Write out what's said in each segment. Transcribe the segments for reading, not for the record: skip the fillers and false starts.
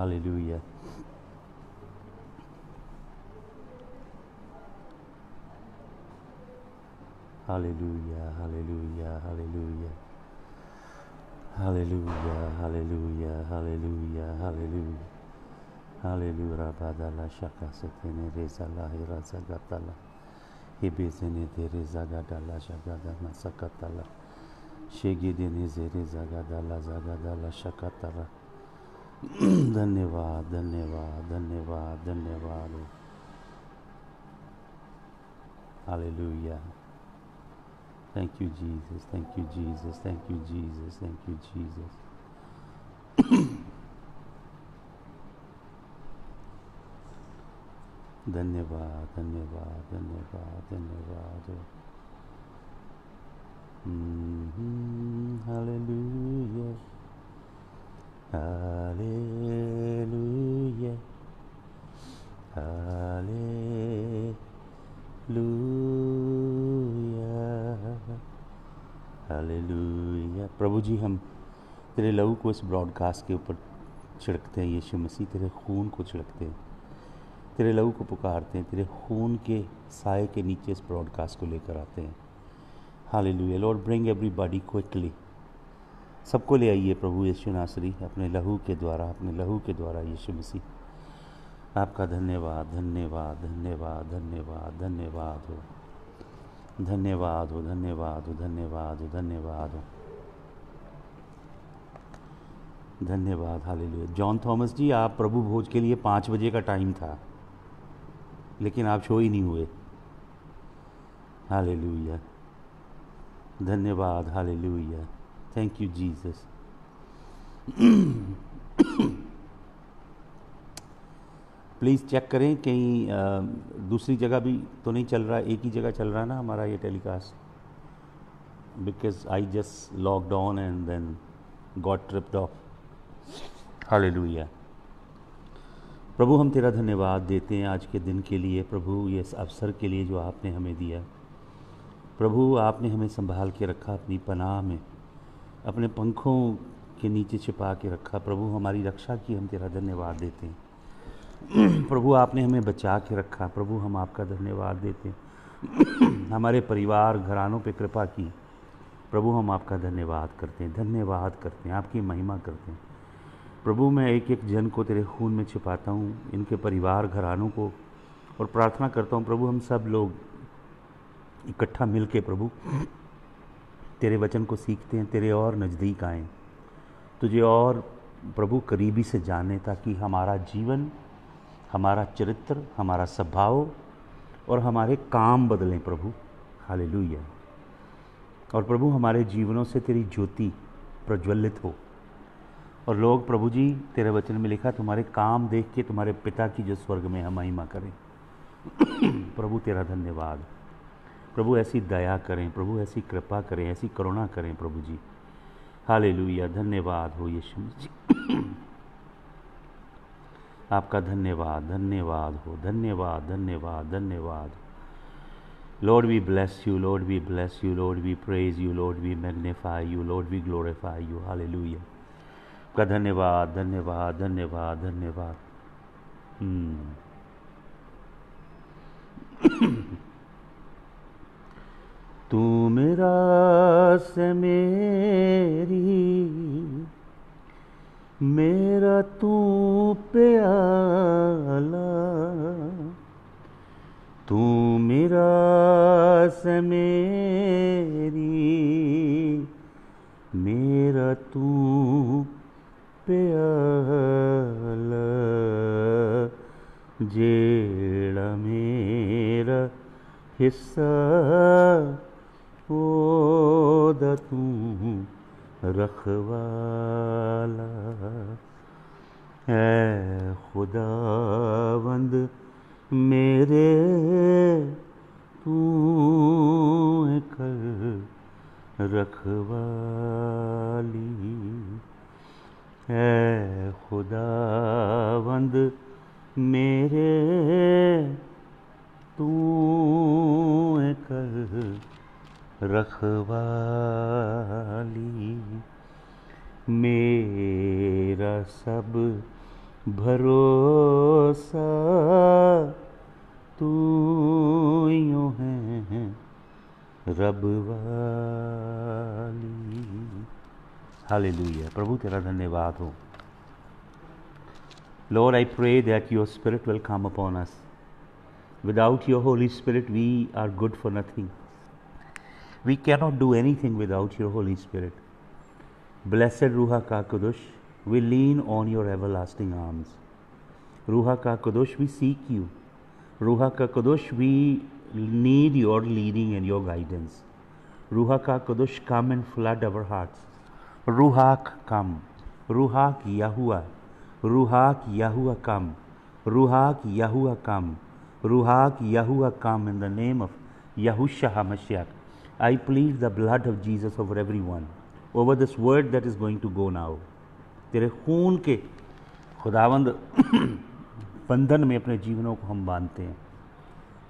Hallelujah. Hallelujah, hallelujah, hallelujah, hallelujah, hallelujah, hallelujah, hallelujah, hallelujah. बादला शका से तेने रेजा लाहिरा जगतला हिबेज़ने तेरे जगदला शगदला सकतला शेगिदेने जेरे जगदला जगदला शकतला। धन्यवाद, धन्यवाद, धन्यवाद, धन्यवाद। Hallelujah. Thank you, Jesus. Thank you, Jesus. Thank you, Jesus. Thank you, Jesus. धन्यवाद, धन्यवाद, धन्यवाद, धन्यवाद। Hallelujah, hallelujah, hallelujah, hallelujah. प्रभु जी, हम तेरे लहू को इस ब्रॉडकास्ट के ऊपर छिड़कते हैं। यीशु मसीह, तेरे खून को छिड़कते हैं, तेरे लहू को पुकारते हैं, तेरे खून के साए के नीचे इस ब्रॉडकास्ट को लेकर आते हैं। Hallelujah. Lord, bring everybody quickly. सबको ले आइए प्रभु यीशु नासरी, अपने लहू के द्वारा, अपने लहू के द्वारा। यीशु मसीह, आपका धन्यवाद, धन्यवाद, धन्यवाद, धन्यवाद, धन्यवाद हो, धन्यवाद हो, धन्यवाद हो, धन्यवाद हो, धन्यवाद हो, धन्यवाद। हालेलुया। जॉन थॉमस जी, आप प्रभु भोज के लिए 5 बजे का टाइम था, लेकिन आप शो ही नहीं हुए। हालेलुया, धन्यवाद। Hallelujah. Thank you Jesus. Please check करें कहीं दूसरी जगह भी तो नहीं चल रहा, एक ही जगह चल रहा है ना हमारा ये telecast, because I just logged on and then got tripped off. Hallelujah. प्रभु, हम तेरा धन्यवाद देते हैं आज के दिन के लिए प्रभु, ये अवसर के लिए जो आपने हमें दिया। प्रभु, आपने हमें संभाल के रखा, अपनी पनाह में, अपने पंखों के नीचे छिपा के रखा। प्रभु, हमारी रक्षा की, हम तेरा धन्यवाद देते हैं। प्रभु, आपने हमें बचा के रखा। प्रभु, हम आपका धन्यवाद देते हैं। हमारे परिवार घरानों पे कृपा की। प्रभु, हम आपका धन्यवाद करते हैं, धन्यवाद करते हैं, आपकी महिमा करते हैं। प्रभु, मैं एक एक जन को तेरे खून में छिपाता हूँ, इनके परिवार घरानों को, और प्रार्थना करता हूँ प्रभु, हम सब लोग इकट्ठा मिल के प्रभु तेरे वचन को सीखते हैं, तेरे और नज़दीक आएँ, तुझे और प्रभु करीबी से जाने, ताकि हमारा जीवन, हमारा चरित्र, हमारा स्वभाव और हमारे काम बदलें प्रभु। हालेलुया। और प्रभु, हमारे जीवनों से तेरी ज्योति प्रज्वलित हो, और लोग प्रभु जी, तेरे वचन में लिखा, तुम्हारे काम देख के तुम्हारे पिता की जो स्वर्ग में है महिमा करें। प्रभु, तेरा धन्यवाद। प्रभु, ऐसी दया करें प्रभु, ऐसी कृपा करें, ऐसी करुणा करें प्रभु जी। हालेलुया। धन्यवाद हो यीशु जी, आपका धन्यवाद, धन्यवाद हो, धन्यवाद, धन्यवाद, धन्यवाद। Lord, we bless you, Lord, we bless you, Lord, we praise you, Lord, we magnify you, Lord, we glorify you. Hallelujah. का धन्यवाद, धन्यवाद, धन्यवाद, धन्यवाद। तू मेरा से मेरी, मेरा तू प्याला, तू मेरा से मेरी, मेरा तू प्याला, जेड़ा मेरा हिस्सा ओदा तू रखवाला है। खुदावंद मेरे तू कर रखवाली है। खुदावंद मेरे तू कर रखवाली, मेरा सब भरोसा तू यूं है रब वाली। हालेलुया। प्रभु तेरा धन्यवाद हो। Lord, I pray that your Spirit will come upon us. Without your Holy Spirit, we are good for nothing. We cannot do anything without your Holy Spirit. Blessed Ruach HaKodesh, we lean on your everlasting arms. Ruach HaKodesh, we seek you. Ruach HaKodesh, we need your leading and your guidance. Ruach HaKodesh, come and flood our hearts. Ruach, come. Ruach Yahuwah. Ruach Yahuwah, come. Ruach Yahuwah, come. Ruach Yahuwah, come in the name of Yahushua HaMashiach. I plead the blood of Jesus over everyone, over this word that is going to go now. तेरे खून के खुदावंद बंधन में अपने जीवनों को हम बांधते हैं।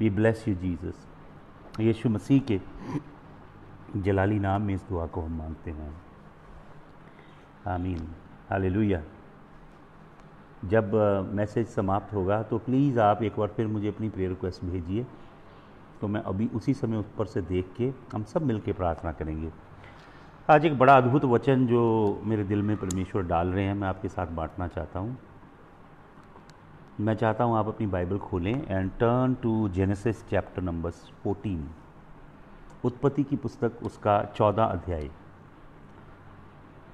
We bless you Jesus। यीशु मसीह के जलाली नाम में इस दुआ को हम मांगते हैं। आमीन। हालेलुया। जब मैसेज समाप्त होगा तो प्लीज़ आप एक बार फिर मुझे अपनी प्रेयर रिक्वेस्ट भेजिए, तो मैं अभी उसी समय ऊपर से देख के हम सब मिल के प्रार्थना करेंगे। आज एक बड़ा अद्भुत वचन जो मेरे दिल में परमेश्वर डाल रहे हैं, मैं आपके साथ बांटना चाहता हूँ। मैं चाहता हूँ आप अपनी बाइबल खोलें and turn to Genesis chapter number 14। उत्पत्ति की पुस्तक उसका 14 अध्याय।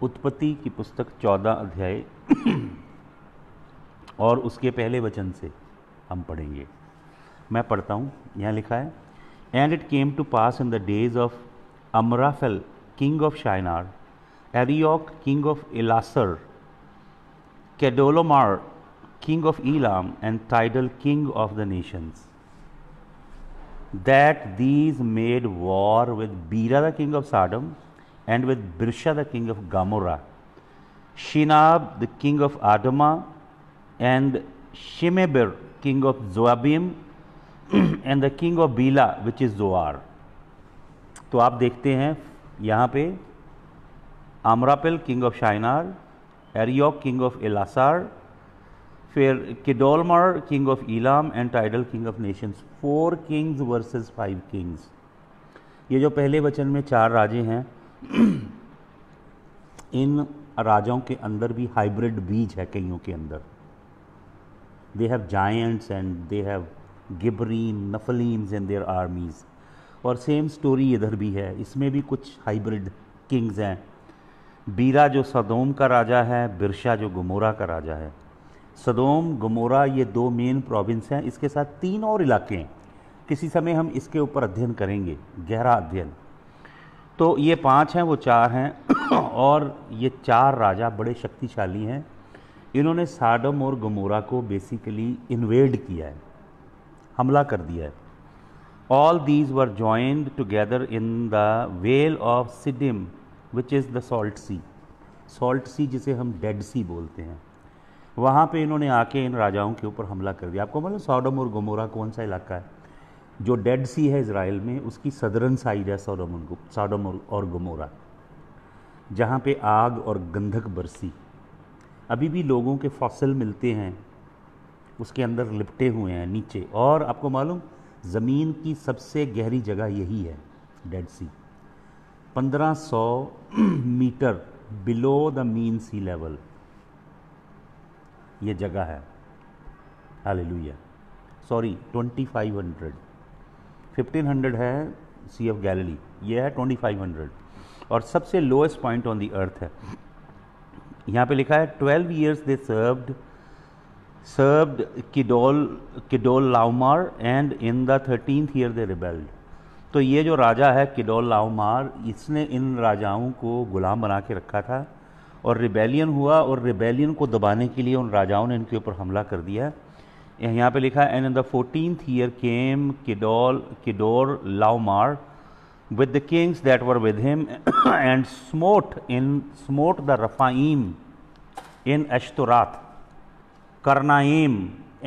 उत्पत्ति की पुस्तक 14 अध्याय और उसके पहले वचन से हम पढ़ेंगे। मैं पढ़ता हूँ। यहाँ लिखा है, and it came to pass in the days of Amraphel king of Shinar, Arioch king of Ellasar, Chedorlaomer king of Elam, and Tidal king of the nations, that these made war with Bera the king of Sodom, and with Birsha the king of Gomorrah, Shinab the king of Admah, and Shemeber king of Zoabim, and the king of Bela which is Zoar। तो आप देखते हैं यहाँ पे Amraphel king of Shinar, Arioch king of Ellasar, फिर Chedorlaomer king of Elam and Tidal king of nations. 4 kings versus 5 kings. ये जो पहले वचन में 4 राजे हैं, इन राजाओं के अंदर भी हाइब्रिड बीज है कईयों के अंदर। They have giants and they have Gibborim Nephilims in their armies. और सेम स्टोरी इधर भी है, इसमें भी कुछ हाइब्रिड किंग्स हैं। बीरा जो सदोम का राजा है, बिरशा जो गमोरा का राजा है। सदोम गमोरा ये 2 मेन प्रोविंस हैं, इसके साथ 3 और इलाके हैं। किसी समय हम इसके ऊपर अध्ययन करेंगे, गहरा अध्ययन। तो ये 5 हैं, वो 4 हैं और ये 4 राजा बड़े शक्तिशाली हैं। इन्होंने साडम और गमोरा को बेसिकली इन्वेड किया है, हमला कर दिया है। All these were joined together in the vale of Siddim which is the salt sea. Salt sea जिसे हम डेड सी बोलते हैं, वहाँ पे इन्होंने आके इन राजाओं के ऊपर हमला कर दिया। आपको मालूम सॉडम और गमोरा कौन सा इलाका है? जो डेड सी है इजराइल में, उसकी सदर्न साइड है सॉडम और गमोरा, जहाँ पे आग और गंधक बरसी। अभी भी लोगों के फॉसिल मिलते हैं, उसके अंदर लिपटे हुए हैं नीचे। और आपको मालूम ज़मीन की सबसे गहरी जगह यही है, Dead Sea. 1500 metre below the mean sea level ये जगह है। हालेलुया। सॉरी 2500, 1500 है सी ऑफ गैलिली, ये है 2500 और सबसे lowest point on the earth है। यहाँ पे लिखा है 12 years they served Chedorlaomer and in the 13th year they rebelled. तो ये जो राजा है किडोल लाउमार, इसने इन राजाओं को गुलाम बना के रखा था और रिबेलियन हुआ, और रिबेलियन को दबाने के लिए उन राजाओं ने इनके ऊपर हमला कर दिया। यहाँ पे लिखा है and in the 14th year came Chedorlaomer with the kings that were with him and smote the Rephaim in Ashtaroth, Karnaim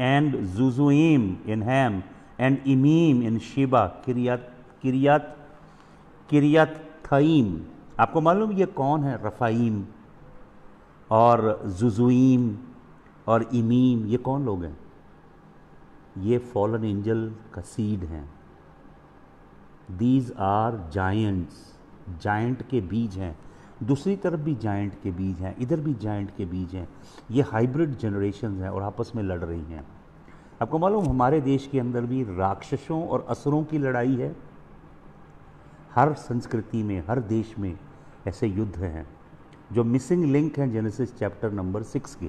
and Zuzuim in Ham, and Imim in Sheba, Kiryathaim। आपको मालूम ये कौन है? रफ़ाइम और जुजुईम और इमीम, ये कौन लोग हैं? ये फॉलन एंजल का सीड हैं। दीज आर जायंट्स, जायंट के बीज हैं। दूसरी तरफ भी जायंट के बीज हैं, इधर भी जायंट के बीज हैं। ये हाइब्रिड जनरेशन्स हैं और आपस में लड़ रही हैं। आपको मालूम हमारे देश के अंदर भी राक्षसों और असुरों की लड़ाई है। हर संस्कृति में, हर देश में ऐसे युद्ध हैं जो मिसिंग लिंक हैं जेनेसिस चैप्टर नंबर 6 के।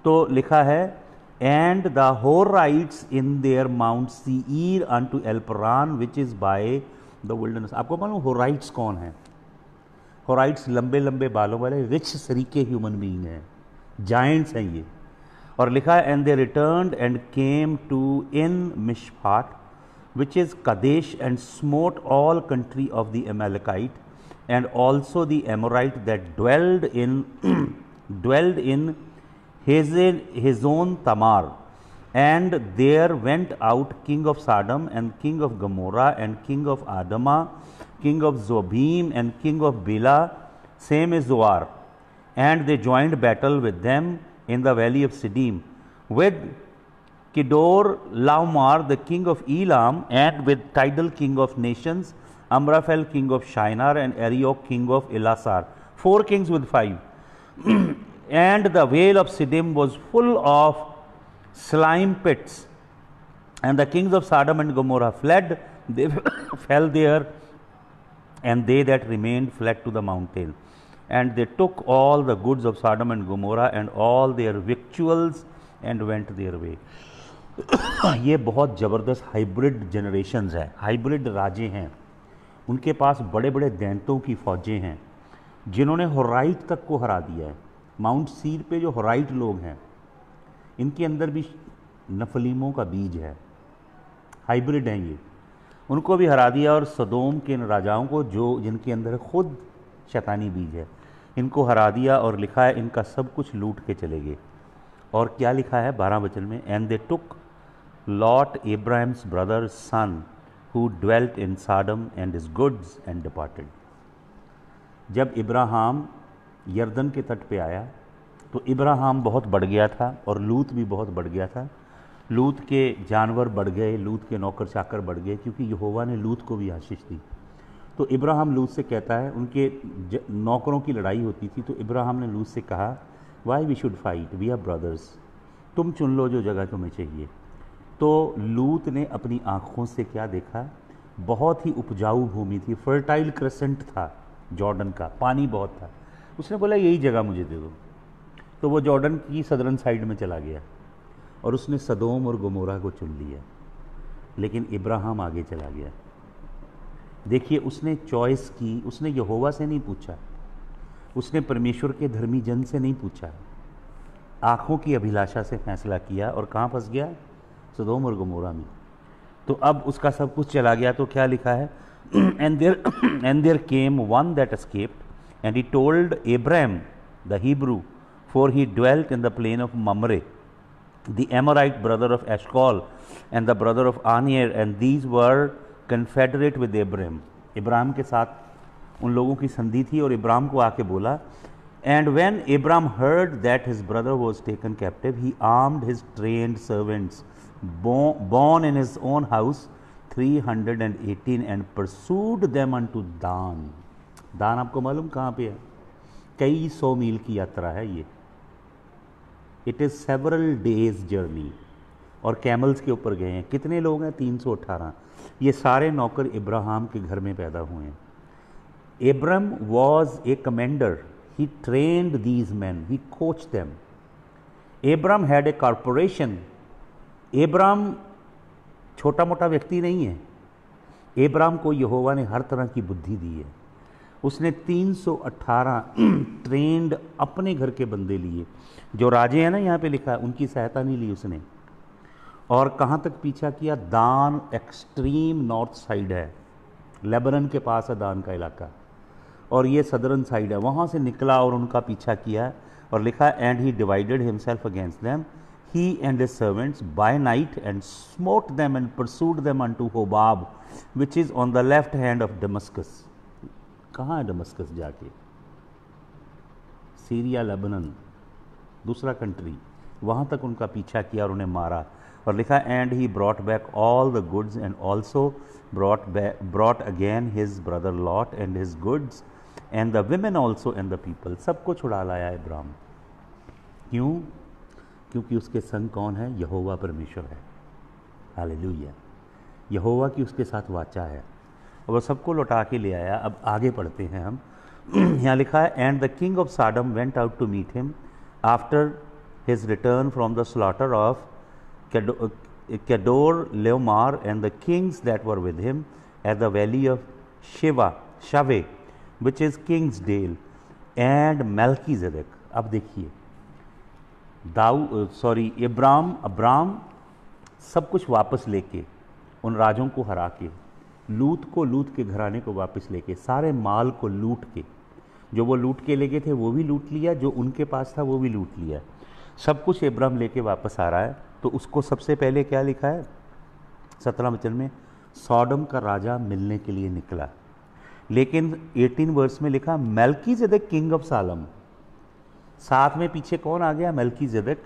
तो लिखा है and the Horites in their mount Seir unto Elparan which is by the wilderness. आपको मालूम होराइट्स कौन है? होराइट्स लंबे लंबे बालों वाले रिच सरीके ह्यूमन बीइंग हैं, जायंट्स हैं ये। और लिखा है and they returned and came to in Mishpat which is Kadesh and smote all country of the Amalekite and also the Amorite that dwelled in Hazon Tamar. And there went out king of Sodom and king of Gomorrah and king of Adama, king of Zobim and king of Bela, same as Zoar. And they joined battle with them in the valley of Siddim with Kedor Laomar, the king of Elam, and with Tidal, king of nations, Amraphel, king of Shinar, and Arioch, king of Elasar. 4 kings with 5. And the vale of Siddim was full of slime pits. And the kings of Sodom and Gomorrah fled, they fell there, and they that remained fled to the mountain. And they took all the goods of Sodom and Gomorrah and all their victuals and went their way. ये बहुत ज़बरदस्त hybrid generations हैं, hybrid राजे हैं। उनके पास बड़े बड़े दैंतों की फ़ौजें हैं जिन्होंने होराइट तक को हरा दिया है। माउंट सीर पे जो होराइट लोग हैं इनके अंदर भी नफलीमों का बीज है, हाइब्रिड हैं ये, उनको भी हरा दिया। और सदोम के राजाओं को जो जिनके अंदर खुद शैतानी बीज है इनको हरा दिया। और लिखा है इनका सब कुछ लूट के चले गए। और क्या लिखा है 12 वचन में, and they took Lot, Abraham's brother's son, who dwelt in Sodom, and his goods and departed. जब इब्राहिम यर्दन के तट पे आया तो इब्राहिम बहुत बढ़ गया था और लूत भी बहुत बढ़ गया था। लूत के जानवर बढ़ गए, लूत के नौकर चाकर बढ़ गए, क्योंकि यहोवा ने लूत को भी आशीष दी। तो इब्राहिम लूत से कहता है, उनके नौकरों की लड़ाई होती थी, तो इब्राहिम ने लूत से कहा, why we should fight, we are brothers, तुम चुन लो जो जगह तुम्हें चाहिए। तो लूत ने अपनी आँखों से क्या देखा? बहुत ही उपजाऊ भूमि थी, फर्टाइल क्रेसेंट था जॉर्डन का, पानी बहुत था। उसने बोला यही जगह मुझे दे दो। तो वो जॉर्डन की सदर्न साइड में चला गया और उसने सदोम और गोमोरा को चुन लिया। लेकिन इब्राहिम आगे चला गया। देखिए, उसने चॉइस की, उसने यहोवा से नहीं पूछा, उसने परमेश्वर के धर्मी जन से नहीं पूछा, आँखों की अभिलाषा से फैसला किया और कहाँ फंस गया? सदोम और गमोरा में। तो अब उसका सब कुछ चला गया। तो क्या लिखा है, and there came one that escaped and he told Abraham the Hebrew, for he dwelt in the plain of Mamre, the Amorite brother of Eshcol and the brother of Anier, and these were confederate with Abraham. Ibrahim के साथ उन लोगों की संधि थी। और इब्राहिम को आके बोला, and when Abraham heard that his brother was taken captive, he armed his trained servants born in his own house 318 and pursued them unto Dan. दान आपको मालूम कहाँ पे है? कई 100 मील की यात्रा है ये। It is several days journey. और कैमल्स के ऊपर गए हैं। कितने लोग हैं? 318। ये सारे नौकर इब्राहिम के घर में पैदा हुए हैं। Abram was a commander. He trained these men. He coached them. Abram had a corporation. Abram छोटा मोटा व्यक्ति नहीं है। एब्राम को यहोवा ने हर तरह की बुद्धि दी है। उसने 318 ट्रेंड अपने घर के बंदे लिए। जो राजे हैं ना, यहाँ पे लिखा है, उनकी सहायता नहीं ली उसने। और कहाँ तक पीछा किया? दान एक्सट्रीम नॉर्थ साइड है, लेबनन के पास है दान का इलाका, और ये सदर्न साइड है। वहाँ से निकला और उनका पीछा किया। और लिखा, and he divided himself against them, he and his servants by night, and smote them and pursued them unto Hobab, which is on the left hand of Damascus. कहाँ है दमस्कस? जाके सीरिया, लेबनन, दूसरा country. वहाँ तक उनका पीछा किया और उन्हें मारा। और लिखा and he brought back all the goods and also brought again his brother lot and his goods and the women also and the people. सबको छुड़ा लाया इब्राहिम। क्यों? क्योंकि उसके संग कौन है? यहोवा परमेश्वर है। हालेलुया। यहोवा की उसके साथ वाचा है और वह सबको लौटा के ले आया। अब आगे पढ़ते हैं हम। यहाँ लिखा है and the king of Sodom went out to meet him after his return from the slaughter of Kedor Leomar and the kings that were with him at the valley of Shaveh, which is King's Dale, and Melchizedek. अब देखिए Abram सब कुछ वापस लेके, उन राजों को हरा के, लूत के घराने को वापस लेके, सारे माल को लूट के, जो वो लूट के ले गए थे वो भी लूट लिया, जो उनके पास था वो भी लूट लिया, सब कुछ इब्राहिम लेके वापस आ रहा है। तो उसको सबसे पहले क्या लिखा है 17 वचन में? सॉडम का राजा मिलने के लिए निकला। लेकिन 18 वर्स में लिखा मेल्कीजेदेक किंग ऑफ सालम। साथ में पीछे कौन आ गया? मेल्कीजेदेक,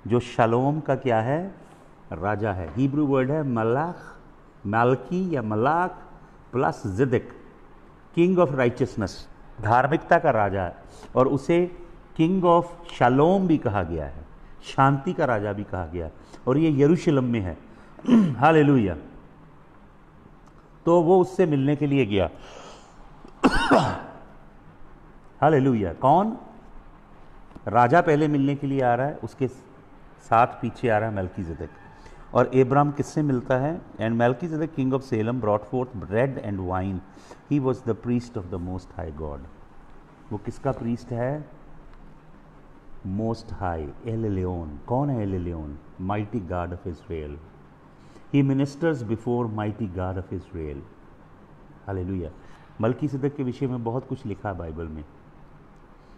जो शालोम का क्या है? राजा है। हिब्रू वर्ड है मलाख, मालकी या मलाक प्लस जिदक, किंग ऑफ राइचियसनेस, धार्मिकता का राजा है। और उसे किंग ऑफ शालोम भी कहा गया है, शांति का राजा भी कहा गया। और ये यरूशलेम में है। हालेलुया। तो वो उससे मिलने के लिए गया। हालेलुया। कौन? राजा पहले मिलने के लिए आ रहा है, उसके साथ पीछे आ रहा है मेल्कीजेदेक। और इब्राहिम किससे मिलता है? And Melchizedek king of Salem brought forth bread and wine, he was the priest of the most high God. वो किसका प्रीस्ट है? Most high, El Elyon. कौन है El Elyon? Mighty God of Israel. He ministers before mighty God of Israel. Hallelujah. Melchizedek के विषय में बहुत कुछ लिखा बाइबल में,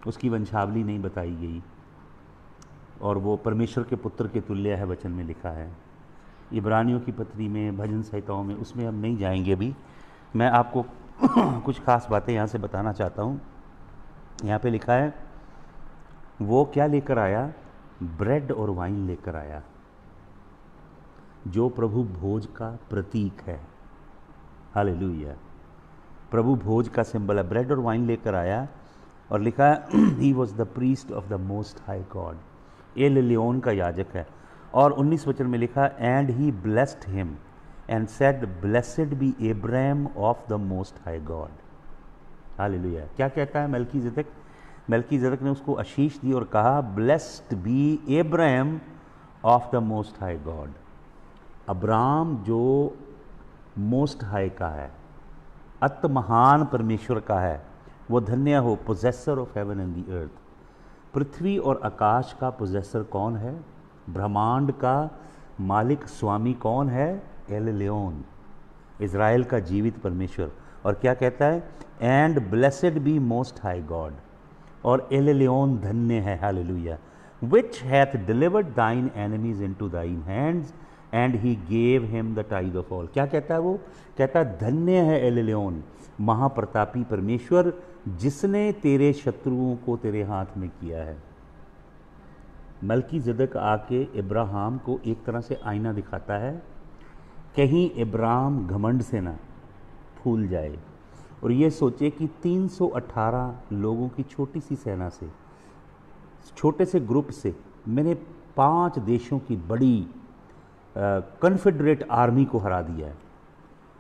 उसकी वंशावली नहीं बताई गई, और वो परमेश्वर के पुत्र के तुल्य है, वचन में लिखा है। इब्रानियों की पत्री में, भजन संहिताओं में, उसमें हम नहीं जाएंगे अभी। मैं आपको कुछ खास बातें यहाँ से बताना चाहता हूँ। यहाँ पे लिखा है वो क्या लेकर आया? ब्रेड और वाइन लेकर आया, जो प्रभु भोज का प्रतीक है। हालेलुया। प्रभु भोज का सिंबल है। ब्रेड और वाइन लेकर आया और लिखा है he was the priest of the most high God. El Elyon का याजक है। और 19 वचन में लिखा and he blessed him and said blessed be Abraham of the most high God. Hallelujah. क्या कहता है मेल्कीजेदेक? मेल्कीजेदेक ने उसको आशीष दी और कहा blessed be Abraham of the most high God. Abram जो मोस्ट हाई का है, अत महान परमेश्वर का है, वो धन्य हो। Possessor of heaven and the earth. पृथ्वी और आकाश का पोजेसर कौन है? ब्रह्मांड का मालिक स्वामी कौन है? एल एलियोन, इज़राइल का जीवित परमेश्वर। और क्या कहता है? And blessed be most high God. और एल एलियोन धन्य है। Hallelujah. Which hath delivered thine enemies into thine hands and he gave him the tithe of all. क्या कहता है वो? कहता है धन्य है एल एलियोन, महाप्रतापी परमेश्वर, जिसने तेरे शत्रुओं को तेरे हाथ में किया है। मल्कीजेदेक आके इब्राहिम को एक तरह से आईना दिखाता है, कहीं इब्राहिम घमंड से ना फूल जाए और ये सोचे कि 318 लोगों की छोटी सी सेना से, छोटे से ग्रुप से मैंने 5 देशों की बड़ी कन्फेडरेट आर्मी को हरा दिया है,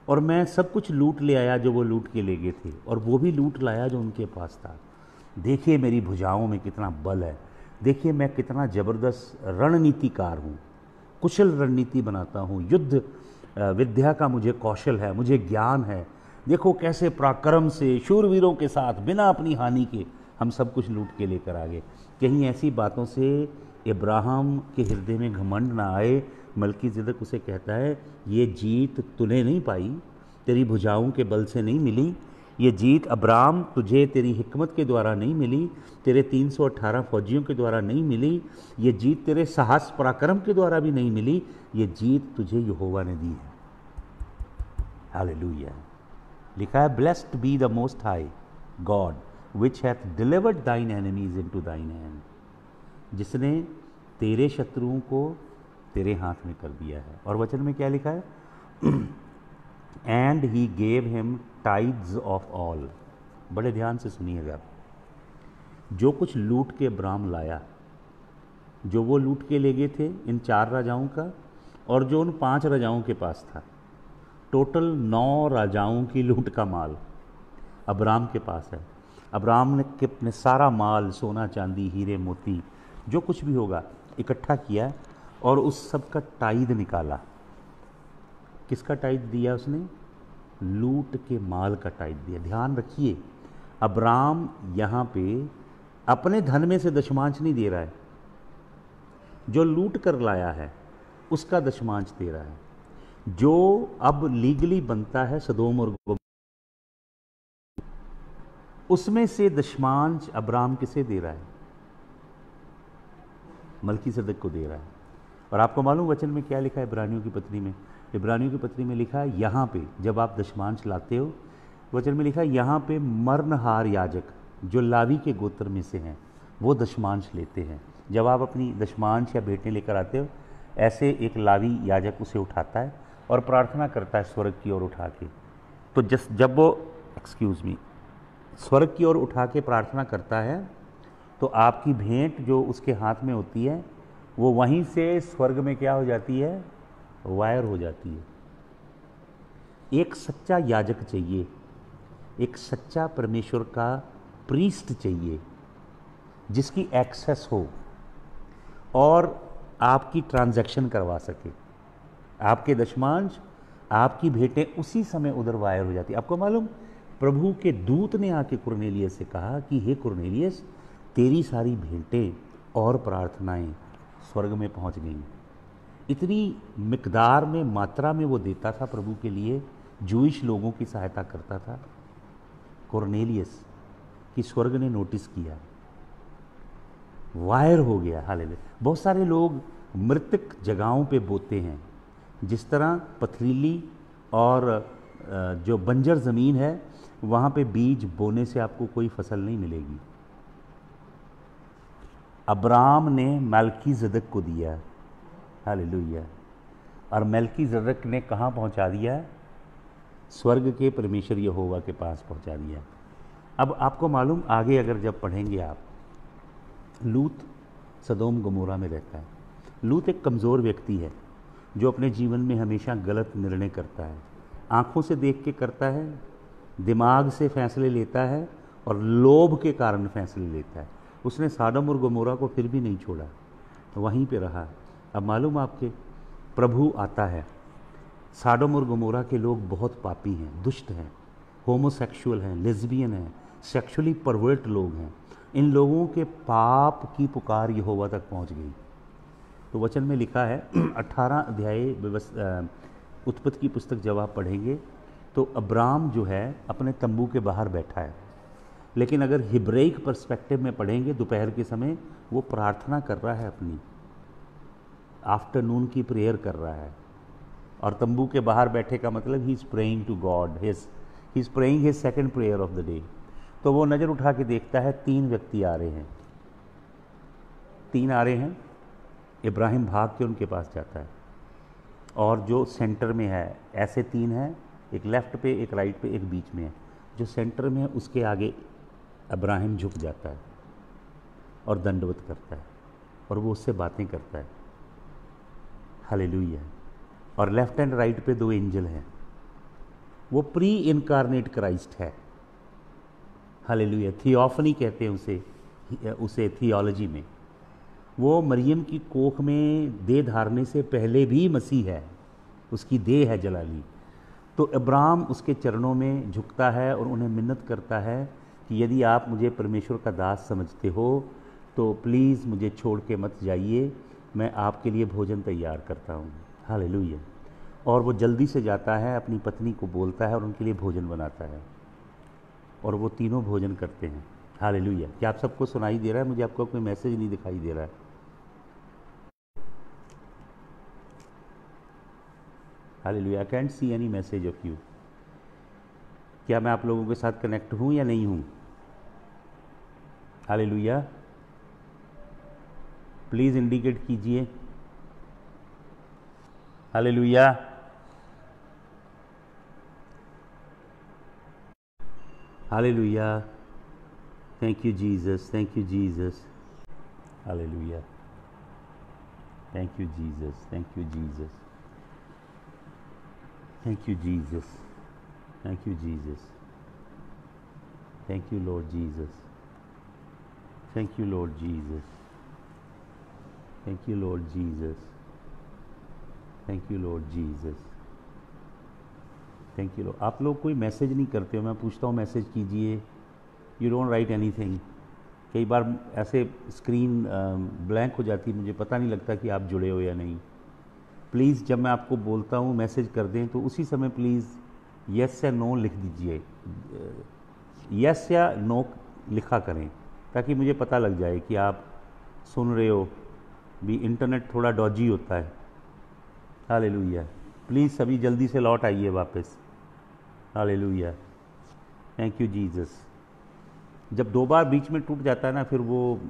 और मैं सब कुछ लूट ले आया जो वो लूट के ले गए थे, और वो भी लूट लाया जो उनके पास था। देखिए मेरी भुजाओं में कितना बल है, देखिए मैं कितना ज़बरदस्त रणनीतिकार हूँ, कुशल रणनीति बनाता हूँ, युद्ध विद्या का मुझे कौशल है, मुझे ज्ञान है। देखो कैसे पराक्रम से शूरवीरों के साथ बिना अपनी हानि के हम सब कुछ लूट के लेकर आ गए। कहीं ऐसी बातों से इब्राहिम के हृदय में घमंड ना आए। मल्कीजेदेक उसे कहता है ये जीत तूने नहीं पाई, तेरी भुजाओं के बल से नहीं मिली, ये जीत अब्राम तुझे तेरी हिकमत के द्वारा नहीं मिली, तेरे 318 फौजियों के द्वारा नहीं मिली, ये जीत तेरे साहस पराक्रम के द्वारा भी नहीं मिली, ये जीत तुझे यहोवा ने दी है। हालेलुया। लिखा है blessed be the most high God which hath delivered thine enemies into दाइन हैंड, जिसने तेरे शत्रुओं को तेरे हाथ में कर दिया है। और वचन में क्या लिखा है? And he gave him tides of all. बड़े ध्यान से सुनिएगा। जो कुछ लूट के अब्राम लाया, जो वो लूट के ले गए थे इन 4 राजाओं का, और जो उन 5 राजाओं के पास था, टोटल 9 राजाओं की लूट का माल अब्राम के पास है। अब्राम ने अपने सारा माल, सोना चांदी, हीरे मोती, जो कुछ भी होगा, इकट्ठा किया और उस सब का टाइद निकाला। किसका टाइद दिया उसने? लूट के माल का टाइद दिया। ध्यान रखिए, अब्राम यहाँ पे अपने धन में से दशमांश नहीं दे रहा है, जो लूट कर लाया है उसका दशमांश दे रहा है। जो अब लीगली बनता है सदोम और गोमोरा, उसमें से दशमांश अब्राम किसे दे रहा है? मलकीसदक को दे रहा है। और आपको मालूम वचन में क्या लिखा है इब्रानियों की पत्री में? इब्रानियों की पत्री में लिखा है, यहाँ पे जब आप दशमांश लाते हो, वचन में लिखा है यहाँ पे मरनहार याजक जो लावी के गोत्र में से हैं वो दशमांश लेते हैं। जब आप अपनी दशमांश या भेंटें लेकर आते हो, ऐसे एक लावी याजक उसे उठाता है और प्रार्थना करता है स्वर्ग की ओर उठा के। तो जब वो स्वर्ग की ओर उठा के प्रार्थना करता है, तो आपकी भेंट जो उसके हाथ में होती है वो वहीं से स्वर्ग में क्या हो जाती है? वायर हो जाती है। एक सच्चा याजक चाहिए, एक सच्चा परमेश्वर का प्रीस्ट चाहिए जिसकी एक्सेस हो और आपकी ट्रांजैक्शन करवा सके। आपके दशमांश, आपकी भेंटें उसी समय उधर वायर हो जाती। आपको मालूम, प्रभु के दूत ने आके कुरनेलियस से कहा कि हे कुरनेलियस, तेरी सारी भेंटें और प्रार्थनाएं स्वर्ग में पहुंच गई। इतनी मिकदार में, मात्रा में वो देता था प्रभु के लिए, जूइश लोगों की सहायता करता था कुरनेलियस, कि स्वर्ग ने नोटिस किया, वायर हो गया। हालेलुया। बहुत सारे लोग मृतक जगहों पे बोते हैं। जिस तरह पथरीली और जो बंजर ज़मीन है वहाँ पे बीज बोने से आपको कोई फसल नहीं मिलेगी। अब्राम ने मलकीसदक को दिया, हालेलुया, और मलकीसदक ने कहाँ पहुँचा दिया? स्वर्ग के परमेश्वर यहोवा के पास पहुँचा दिया। अब आपको मालूम, आगे अगर जब पढ़ेंगे आप, लूत सदोम गमोरा में रहता है। लूत एक कमज़ोर व्यक्ति है जो अपने जीवन में हमेशा गलत निर्णय करता है, आँखों से देख के करता है, दिमाग से फैसले लेता है और लोभ के कारण फैसले लेता है। उसने सदोम और गमोरा को फिर भी नहीं छोड़ा, वहीं पे रहा। अब मालूम आपके, प्रभु आता है, सदोम और गमोरा के लोग बहुत पापी हैं, दुष्ट हैं, होमोसेक्सुअल हैं, लेस्बियन हैं, सेक्सुअली परवर्ट लोग हैं। इन लोगों के पाप की पुकार यहोवा तक पहुंच गई। तो वचन में लिखा है 18 अध्याय उत्पत्ति की पुस्तक जब आप पढ़ेंगे तो अब्राम जो है अपने तंबू के बाहर बैठा है, लेकिन अगर हिब्रेइक पर्सपेक्टिव में पढ़ेंगे दोपहर के समय वो प्रार्थना कर रहा है, अपनी आफ्टरनून की प्रेयर कर रहा है। और तंबू के बाहर बैठे का मतलब he is praying to God, he is praying his second prayer of the day. तो वो नज़र उठा के देखता है 3 व्यक्ति आ रहे हैं, 3 आ रहे हैं। इब्राहिम भाग के उनके पास जाता है और जो सेंटर में है, ऐसे 3 हैं, एक लेफ़्ट पे, एक राइट पे, एक बीच में है। जो सेंटर में है उसके आगे इब्राहिम झुक जाता है और दंडवत करता है और वो उससे बातें करता है, हालेलुया। और लेफ़्ट एंड राइट पे 2 एंजल हैं, वो प्री इनकारनेट क्राइस्ट है, हालेलुया। थियोफनी कहते हैं उसे थियोलॉजी में। वो मरियम की कोख में देह धारने से पहले भी मसीह है, उसकी देह है जलाली। तो अब्राम उसके चरणों में झुकता है और उन्हें मिन्नत करता है कि यदि आप मुझे परमेश्वर का दास समझते हो तो प्लीज़ मुझे छोड़ के मत जाइए, मैं आपके लिए भोजन तैयार करता हूँ, हालेलुया। और वो जल्दी से जाता है, अपनी पत्नी को बोलता है और उनके लिए भोजन बनाता है और वो तीनों भोजन करते हैं, हालेलुया। क्या आप सबको सुनाई दे रहा है? मुझे आपको कोई मैसेज नहीं दिखाई दे रहा है, hallelujah. I can't see any message of you. क्या मैं आप लोगों के साथ कनेक्ट हूँ या नहीं हूँ? हालेलुया। प्लीज़ इंडिकेट कीजिए। Hallelujah, hallelujah, thank you Jesus, thank you Jesus, hallelujah, thank you Jesus, thank you Jesus, thank you Jesus, thank you Jesus, thank you Lord Jesus, thank you Lord Jesus, thank you Lord Jesus, thank you Lord Jesus, thank you Lord. आप लोग कोई message नहीं करते हो, मैं पूछता हूँ message कीजिए, यू डोंट राइट एनीथिंग। कई बार ऐसे स्क्रीन ब्लैंक हो जाती है, मुझे पता नहीं लगता कि आप जुड़े हो या नहीं। प्लीज़ जब मैं आपको बोलता हूँ मैसेज कर दें तो उसी समय प्लीज़ यस या नो लिख दीजिए, यस या नो लिखा करें ताकि मुझे पता लग जाए कि आप सुन रहे हो। भी इंटरनेट थोड़ा डॉजी होता है। हालेलुया, प्लीज़ सभी जल्दी से लौट आइए वापस। Hallelujah, thank you Jesus. जब 2 बार बीच में टूट जाता है ना, फिर वो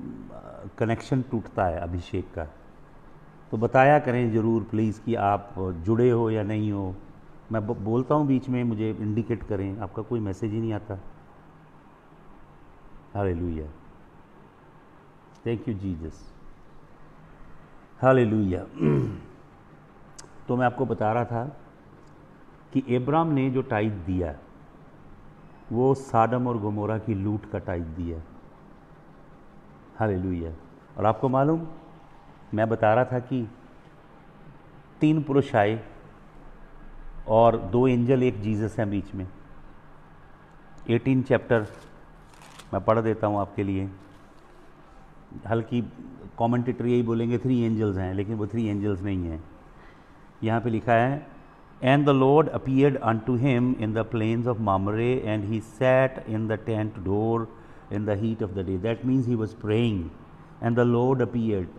कनेक्शन टूटता है अभिषेक का। तो बताया करें ज़रूर प्लीज़ कि आप जुड़े हो या नहीं हो। मैं बोलता हूँ बीच में, मुझे इंडिकेट करें, आपका कोई मैसेज ही नहीं आता। Hallelujah, thank you Jesus, hallelujah. तो मैं आपको बता रहा था कि एब्राम ने जो टाइप दिया वो साडम और गोमोरा की लूट का टाइप दिया। हालेलुया। और आपको मालूम, मैं बता रहा था कि 3 पुरुष आए और 2 एंजल, एक जीसस हैं बीच में। 18 चैप्टर मैं पढ़ देता हूँ आपके लिए। हल्की कमेंटेटर यही बोलेंगे 3 एंजल्स हैं, लेकिन वो 3 एंजल्स नहीं हैं। यहाँ पे लिखा है, And the Lord appeared unto him in the plains of Mamre, and he sat in the tent door in the heat of the day. That means he was praying, and the Lord appeared.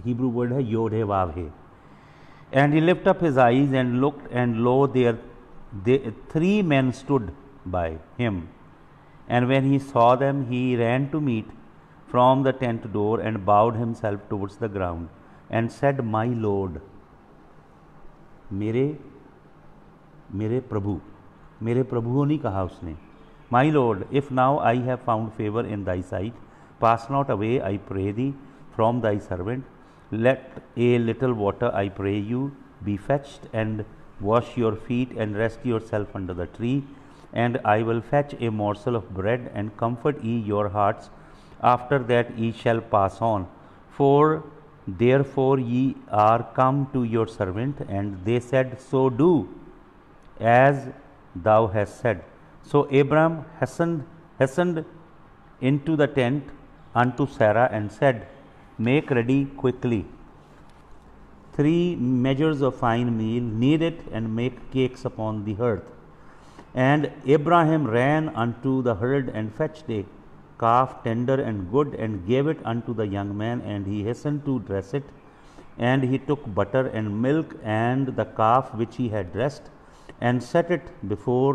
Hebrew word है Yod He Vav He. And he lifted up his eyes and looked, and lo, there 3 men stood by him. And when he saw them, he ran to meet from the tent door and bowed himself towards the ground and said, My Lord, मेरे प्रभु नहीं कहा उसने। My Lord, if now I have found favour in thy sight, pass not away I pray thee from thy servant, let a little water I pray you be fetched, and wash your feet and rest yourself under the tree, and I will fetch a morsel of bread and comfort ye your hearts, after that ye shall pass on, for therefore ye are come to your servant. And they said, So do as thou hast said. So Abram hastened into the tent unto Sarah and said, Make ready quickly 3 measures of fine meal, knead it, and make cakes upon the hearth. And Abraham ran unto the herd and fetched a calf tender and good, and gave it unto the young man, and he hastened to dress it. And he took butter and milk and the calf which he had dressed, and set it before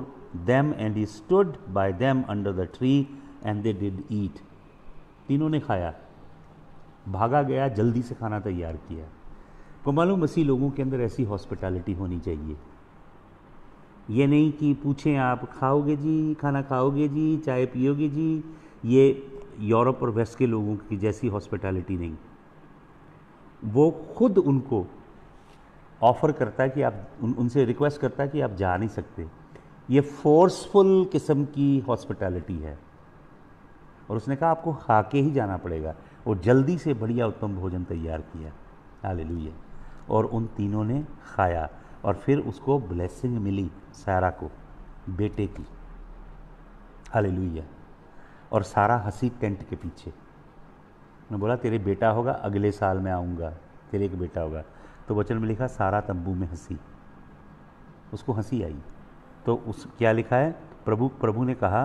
them, and he stood by them under the tree, and they did eat. तीनों ने खाया, भागा गया, जल्दी से खाना तैयार किया। को मालूम, मसीह लोगों के अंदर ऐसी हॉस्पिटैलिटी होनी चाहिए। ये नहीं कि पूछें आप खाओगे जी, खाना खाओगे जी, चाय पियोगे जी। ये यूरोप और वेस्ट के लोगों की जैसी हॉस्पिटैलिटी नहीं। वो खुद उनको ऑफ़र करता है कि आप उनसे रिक्वेस्ट करता है कि आप जा नहीं सकते। ये फोर्सफुल किस्म की हॉस्पिटैलिटी है। और उसने कहा आपको खा के ही जाना पड़ेगा, और जल्दी से बढ़िया उत्तम भोजन तैयार किया। हालेलुया। और उन तीनों ने खाया, और फिर उसको ब्लेसिंग मिली सारा को, बेटे की। हालेलुया। और सारा हंसी टेंट के पीछे। मैं बोला तेरे बेटा होगा, अगले साल मैं आऊँगा, तेरे एक बेटा होगा। तो वचन में लिखा सारा तंबू में हंसी, उसको हंसी आई। तो उस क्या लिखा है, प्रभु ने कहा,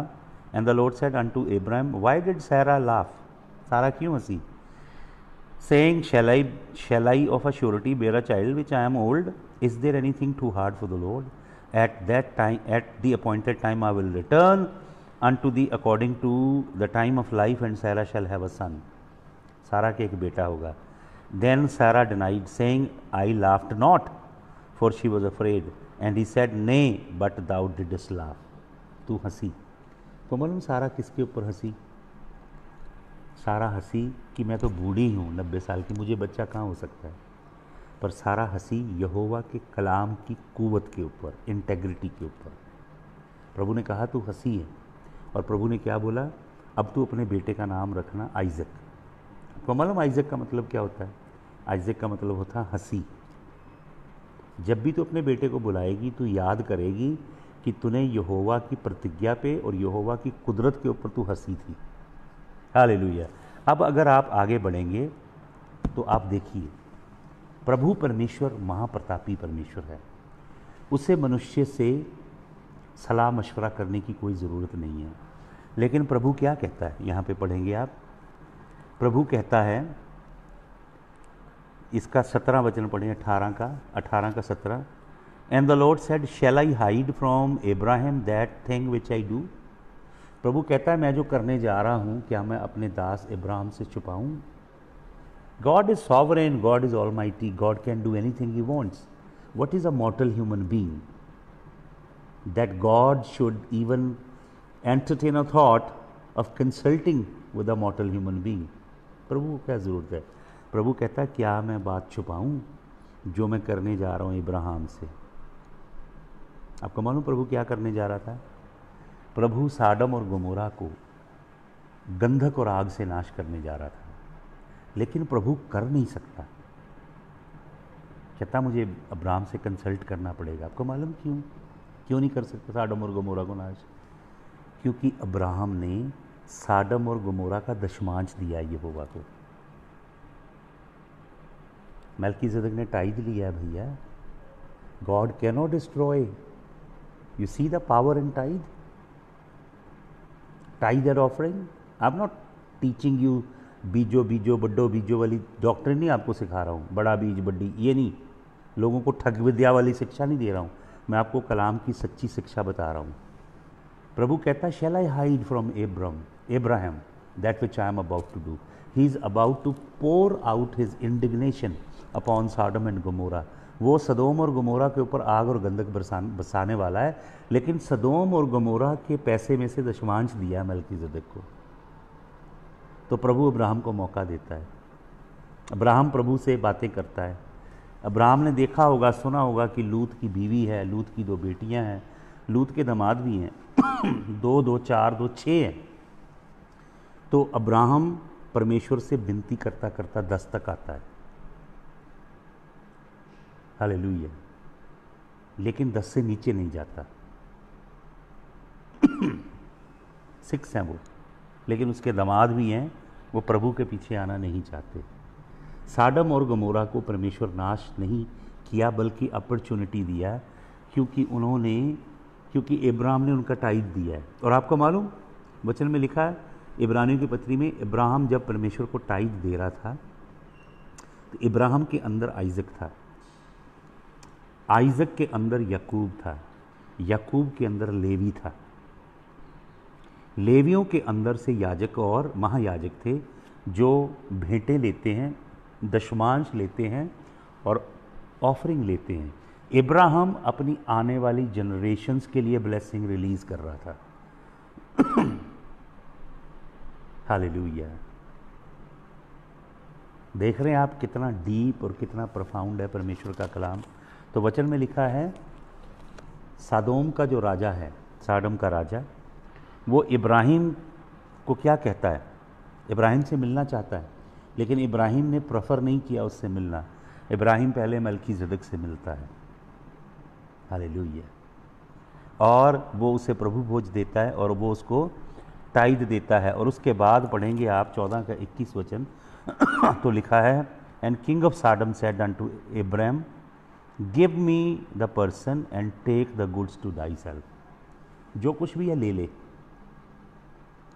and the Lord said unto Abraham, why did Sarah laugh? Sarah क्यों हंसी? Saying, shall I of a surety bear a child which I am old? Is there anything too hard for the Lord? At that time, at the appointed time I will return unto thee according to the time of life, and Sarah shall have a son. सारा के एक बेटा होगा। Then सारा denied saying I laughed not for she was afraid and he said ने but thou डिडस्ट laugh, तू हंसी। तो मालूम सारा किसके ऊपर हंसी? सारा हंसी कि मैं तो बूढ़ी हूँ 90 साल की, मुझे बच्चा कहाँ हो सकता है। पर सारा हंसी यहोवा के कलाम की कुव्वत के ऊपर, इंटेग्रिटी के ऊपर। प्रभु ने कहा तू हंसी है, और प्रभु ने क्या बोला, अब तू अपने बेटे का नाम रखना आइजक। तो मालूम आइजक का मतलब क्या होता है? आइजक का मतलब होता है हंसी। जब भी तू अपने बेटे को बुलाएगी तो याद करेगी कि तूने यहोवा की प्रतिज्ञा पे और यहोवा की कुदरत के ऊपर तू हंसी थी। हालेलुया। अब अगर आप आगे बढ़ेंगे तो आप देखिए, प्रभु परमेश्वर महाप्रतापी परमेश्वर है, उसे मनुष्य से सलाह मशवरा करने की कोई ज़रूरत नहीं है। लेकिन प्रभु क्या कहता है, यहाँ पे पढ़ेंगे आप। प्रभु कहता है, इसका 17 वचन पढ़ें, 18 का 17। And the Lord said shall I hide from Abraham that thing which I do. प्रभु कहता है मैं जो करने जा रहा हूँ, क्या मैं अपने दास इब्राहिम से छुपाऊँ? God is sovereign, God is almighty, God can do anything he wants. What is a mortal human being that God should even entertain a thought of consulting with a mortal human being? प्रभु को क्या ज़रूरत है? प्रभु कहता है क्या मैं बात छुपाऊं जो मैं करने जा रहा हूँ इब्राहिम से। आपको मालूम प्रभु क्या करने जा रहा था? प्रभु साडम और गमोरा को गंधक और आग से नाश करने जा रहा था, लेकिन प्रभु कर नहीं सकता। कहता मुझे अब्राहम से कंसल्ट करना पड़ेगा। आपको मालूम क्यों नहीं कर सकता साडम और गमोरा को नाश? क्योंकि अब्राहम ने साडम और गमोरा का दशमांश दिया यहोवा को। मेल्कीसेदेक ने टाइद लिया है भैया। God can not destroy. You see the power in tide, tide and offering. I am not teaching you बीजो बीजो बड्डो बीजो वाली डॉक्टर नहीं आपको सिखा रहा हूँ, बड़ा बीज बड्डी, ये नहीं, लोगों को ठग विद्या वाली शिक्षा नहीं दे रहा हूँ, मैं आपको कलाम की सच्ची शिक्षा बता रहा हूँ। प्रभु कहता है shall I hide from Abraham that which I am about to do. He is about to pour out his indignation upon Sodom and Gomorrah. वो सदोम और गमोरा के ऊपर आग और गंधक बरसाने वाला है, लेकिन सदोम और गमोरा के पैसे में से दशमांश दिया मेल्कीसेदेक को। तो प्रभु अब्राहम को मौका देता है। अब्राहम प्रभु से बातें करता है। अब्राहम ने देखा होगा, सुना होगा कि लूत की बीवी है, लूत की 2 बेटियां हैं, लूत के दामाद भी हैं 2, 2, 4, 2, 6 हैं। तो अब्राहम परमेश्वर से विनती करता करता 10 तक आता है। हालेलुया। लेकिन 10 से नीचे नहीं जाता। 6 हैं वो, लेकिन उसके दामाद भी हैं, वो प्रभु के पीछे आना नहीं चाहते। साडम और गमोरा को परमेश्वर नाश नहीं किया, बल्कि अपॉर्चुनिटी दिया, क्योंकि इब्राहिम ने उनका टाइद दिया है। और आपको मालूम वचन में लिखा है इब्रानियों की पत्री में, इब्राहिम जब परमेश्वर को टाइद दे रहा था तो इब्राहिम के अंदर आइजक था, आइजक के अंदर याकूब था, याकूब के अंदर लेवी था, लेवियों के अंदर से याजक और महायाजक थे जो भेंटें लेते हैं, दशमांश लेते हैं और ऑफरिंग लेते हैं। इब्राहिम अपनी आने वाली जनरेशन्स के लिए ब्लेसिंग रिलीज कर रहा था। हालेलुया। देख रहे हैं आप कितना डीप और कितना प्रोफाउंड है परमेश्वर का कलाम। तो वचन में लिखा है सादोम का जो राजा है, साडम का राजा, वो इब्राहिम को क्या कहता है? इब्राहिम से मिलना चाहता है, लेकिन इब्राहिम ने प्रेफर नहीं किया उससे मिलना। इब्राहिम पहले मेल्कीसेदेक से मिलता है। हालेलुया। और वो उसे प्रभु भोज देता है और वो उसको टाइद देता है। और उसके बाद पढ़ेंगे आप 14 का 21 वचन। तो लिखा है and king of Sodom said unto Abraham give me the person and take the goods to thyself. जो कुछ भी है ले ले।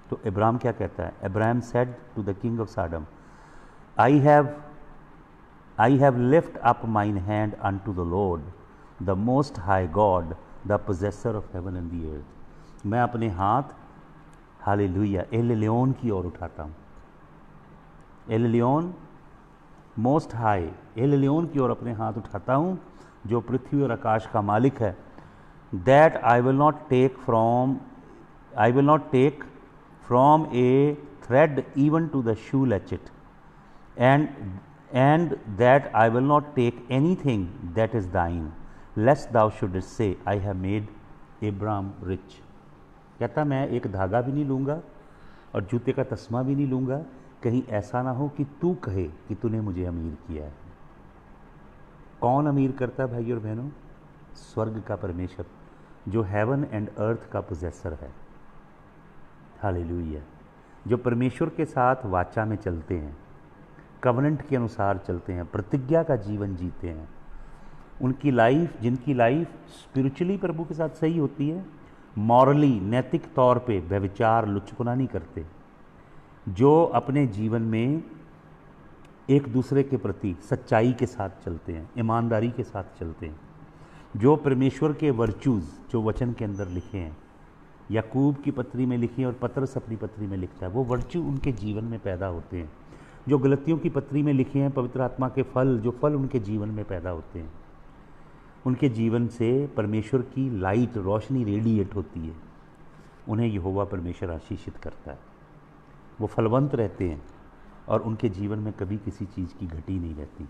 तो इब्राहिम क्या कहता है? Abraham said to the king of Sodom I have lift up mine hand unto the Lord the most high God the possessor of heaven and the earth. मैं अपने हाथ हालेलुया एल लियोन की ओर उठाता हूँ। El Elyon most high, El Elyon की ओर अपने हाथ उठाता हूँ जो पृथ्वी और आकाश का मालिक है। That I will not take from a thread even to the shoe latchet, and that I will not take anything that is thine, lest thou shouldest say, I have made Abraham rich। कहता मैं एक धागा भी नहीं लूँगा और जूते का तस्मा भी नहीं लूँगा, कहीं ऐसा ना हो कि तू कहे कि तूने मुझे अमीर किया है। कौन अमीर करता है भाई और बहनों? स्वर्ग का परमेश्वर जो हेवन एंड अर्थ का पोजेसर है। हालेलुया। जो परमेश्वर के साथ वाचा में चलते हैं, कवनेंट के अनुसार चलते हैं, प्रतिज्ञा का जीवन जीते हैं, उनकी लाइफ, जिनकी लाइफ स्पिरिचुअली प्रभु के साथ सही होती है, मॉरली नैतिक तौर पे व्यभिचार लुचपना नहीं करते, जो अपने जीवन में एक दूसरे के प्रति सच्चाई के साथ चलते हैं, ईमानदारी के साथ चलते हैं, जो परमेश्वर के वर्चूज़ जो वचन के अंदर लिखे हैं, याकूब की पत्री में लिखी है और पतरस अपनी पत्री में लिखता है, वो वर्चू उनके जीवन में पैदा होते हैं। जो गलतियों की पत्री में लिखे हैं, पवित्र आत्मा के फल, जो फल उनके जीवन में पैदा होते हैं, उनके जीवन से परमेश्वर की लाइट, रोशनी रेडिएट होती है, उन्हें यहोवा परमेश्वर आशीषित करता है। वो फलवंत रहते हैं और उनके जीवन में कभी किसी चीज़ की घटी नहीं रहती,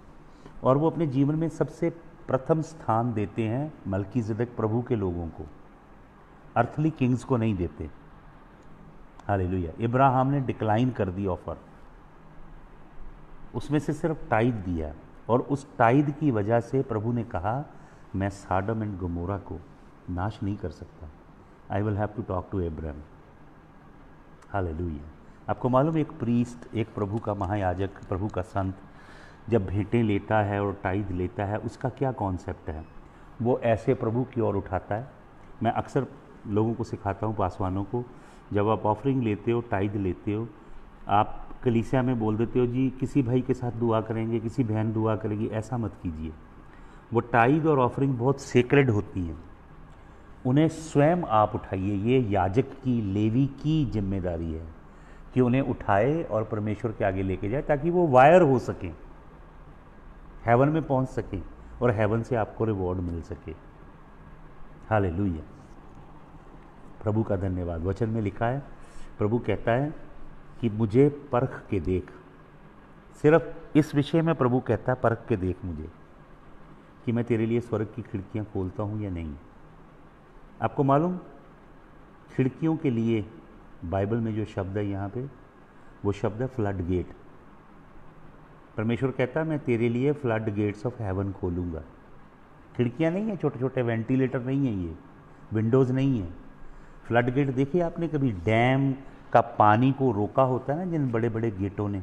और वो अपने जीवन में सबसे प्रथम स्थान देते हैं मल्कीज़ेदेक प्रभु के लोगों को, अर्थली किंग्स को नहीं देते। हालेलुया। इब्राहिम ने डिक्लाइन कर दी ऑफर, उसमें से सिर्फ टाइद दिया, और उस टाइद की वजह से प्रभु ने कहा मैं साडम एंड गमोरा को नाश नहीं कर सकता, I will have to talk to Abraham. Hallelujah. आपको मालूम, एक प्रीस्ट, एक प्रभु का महायाजक, प्रभु का संत जब भेंटें लेता है और टाइद लेता है, उसका क्या कॉन्सेप्ट है? वो ऐसे प्रभु की ओर उठाता है। मैं अक्सर लोगों को सिखाता हूँ, पासवानों को, जब आप ऑफरिंग लेते हो, टाइद लेते हो, आप कलीसिया में बोल देते हो जी किसी भाई के साथ दुआ करेंगे, किसी बहन दुआ करेगी, ऐसा मत कीजिए। वो टाइद और ऑफरिंग बहुत सेक्रेड होती हैं, उन्हें स्वयं आप उठाइए। ये याजक की, लेवी की जिम्मेदारी है कि उन्हें उठाए और परमेश्वर के आगे लेके जाए, ताकि वो वायर हो सकें, हेवन में पहुंच सकें और हेवन से आपको रिवॉर्ड मिल सके। हालेलुया। प्रभु का धन्यवाद। वचन में लिखा है, प्रभु कहता है कि मुझे परख के देख। सिर्फ इस विषय में प्रभु कहता है परख के देख मुझे, कि मैं तेरे लिए स्वर्ग की खिड़कियां खोलता हूं या नहीं। आपको मालूम, खिड़कियों के लिए बाइबल में जो शब्द है यहाँ पे, वो शब्द है फ्लड गेट। परमेश्वर कहता है मैं तेरे लिए फ्लड गेट्स ऑफ हेवन खोलूँगा। खिड़कियाँ नहीं है, छोटे छोटे वेंटिलेटर नहीं है, ये विंडोज़ नहीं है। फ्लड गेट देखिए आपने कभी, डैम का पानी को रोका होता है ना जिन बड़े बड़े गेटों ने,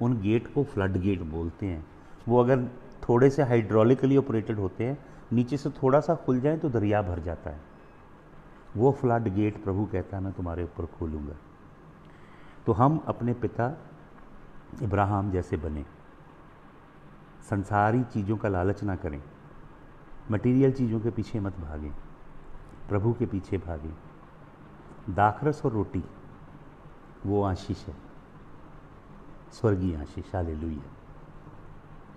उन गेट को फ्लड गेट बोलते हैं। वो अगर थोड़े से हाइड्रोलिकली ऑपरेटेड होते हैं, नीचे से थोड़ा सा खुल जाए तो दरिया भर जाता है। वो फ्लड गेट प्रभु कहता है मैं तुम्हारे ऊपर खोलूँगा। तो हम अपने पिता इब्राहिम जैसे बने, संसारी चीज़ों का लालच ना करें, मटेरियल चीज़ों के पीछे मत भागें, प्रभु के पीछे भागें। दाखरस और रोटी वो आशीष है, स्वर्गीय आशीष। Hallelujah,